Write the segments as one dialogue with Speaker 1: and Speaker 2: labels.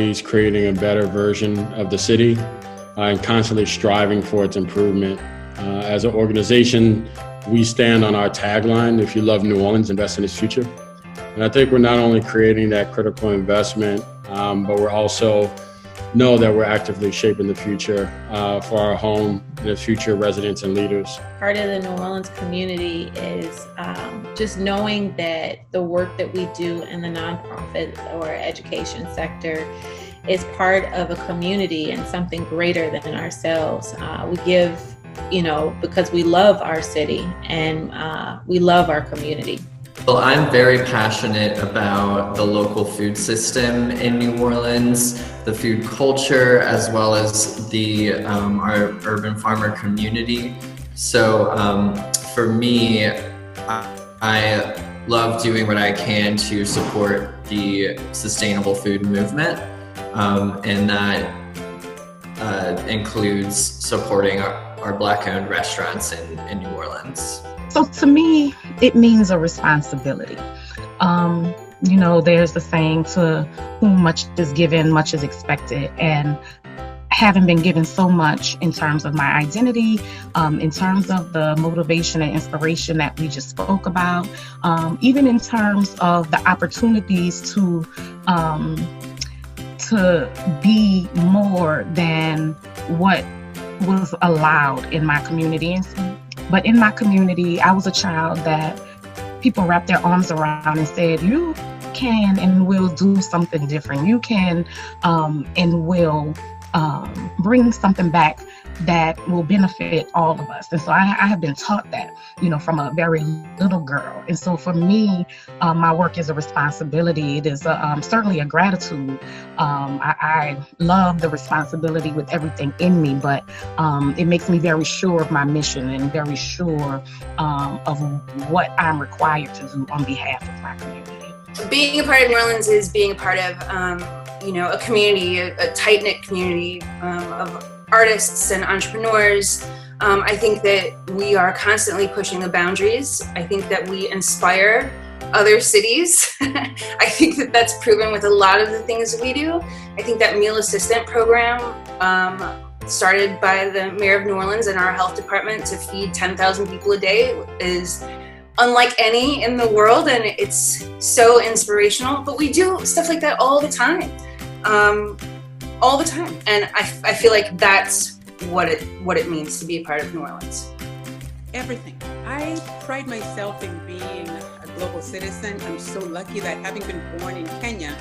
Speaker 1: always creating a better version of the city and constantly striving for its improvement. As an organization, we stand on our tagline, if you love New Orleans, invest in its future. And I think we're not only creating that critical investment, but we're also know that we're actively shaping the future for our home and its future residents and leaders.
Speaker 2: Part of the New Orleans community is just knowing that the work that we do in the nonprofit or education sector is part of a community and something greater than ourselves. We give, because we love our city and we love our community.
Speaker 3: Well, I'm very passionate about the local food system in New Orleans, the food culture, as well as our urban farmer community. So for me, I love doing what I can to support the sustainable food movement, and that includes supporting our Black-owned restaurants in New Orleans.
Speaker 4: So to me, it means a responsibility. There's the saying, to whom much is given, much is expected. And having been given so much in terms of my identity, in terms of the motivation and inspiration that we just spoke about, even in terms of the opportunities to be more than what was allowed in my community. But in my community, I was a child that people wrapped their arms around and said, you can and will do something different. You can and will bring something back that will benefit all of us. And so I have been taught that, from a very little girl. And so for me, my work is a responsibility. It is certainly a gratitude. I love the responsibility with everything in me, but it makes me very sure of my mission and very sure of what I'm required to do on behalf of my community.
Speaker 5: Being a part of New Orleans is being a part of, a community, a tight-knit community of artists and entrepreneurs. I think that we are constantly pushing the boundaries. I think that we inspire other cities. I think that that's proven with a lot of the things that we do. I think that meal assistant program started by the mayor of New Orleans and our health department to feed 10,000 people a day is unlike any in the world, and it's so inspirational. But we do stuff like that all the time. And I feel like that's what it means to be a part of New Orleans.
Speaker 6: Everything. I pride myself in being a global citizen. I'm so lucky that having been born in Kenya,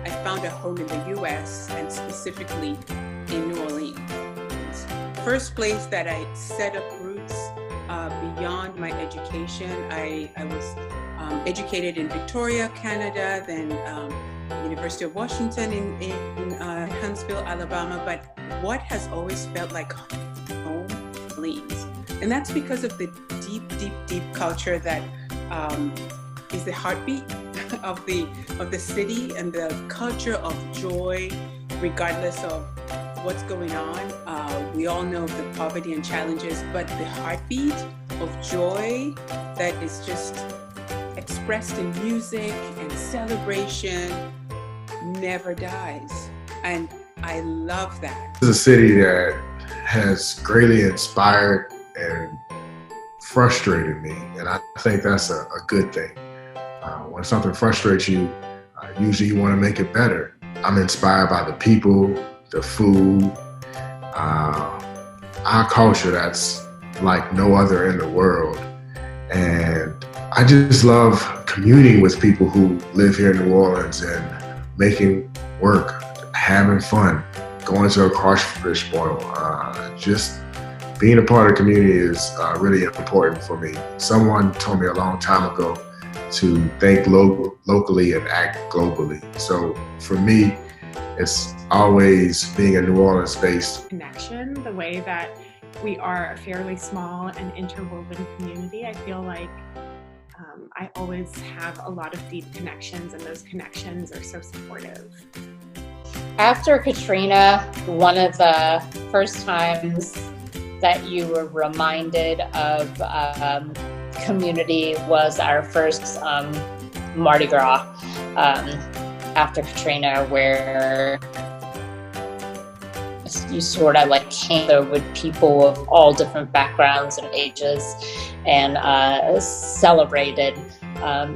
Speaker 6: I found a home in the US and specifically in New Orleans. First place that I set up roots beyond my education. I was educated in Victoria, Canada, then University of Washington in Huntsville, Alabama, but what has always felt like home, Orleans. And that's because of the deep culture that is the heartbeat of the city, and the culture of joy, regardless of what's going on. We all know of the poverty and challenges, but the heartbeat of joy that is just expressed in music and celebration never dies. And I love that.
Speaker 7: This is a city that has greatly inspired and frustrated me, and I think that's a good thing. When something frustrates you, usually you want to make it better. I'm inspired by the people, the food, our culture that's like no other in the world. And I just love communing with people who live here in New Orleans and making work, having fun, going to a crawfish boil. Just being a part of the community is really important for me. Someone told me a long time ago to think locally and act globally. So for me, it's always being a New Orleans-based
Speaker 8: connection, the way that we are a fairly small and interwoven community. I feel like I always have a lot of deep connections, and those connections are so supportive.
Speaker 9: After Katrina, one of the first times that you were reminded of community was our first Mardi Gras. after Katrina, where you sort of like came there with people of all different backgrounds and ages and celebrated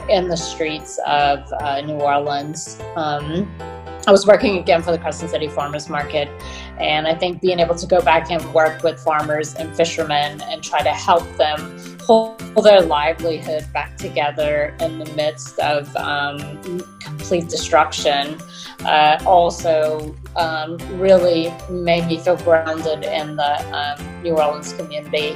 Speaker 9: in the streets of New Orleans. I was working again for the Crescent City Farmers Market, and I think being able to go back and work with farmers and fishermen and try to help them hold their livelihood back together in the midst of complete destruction also really made me feel grounded in the New Orleans community.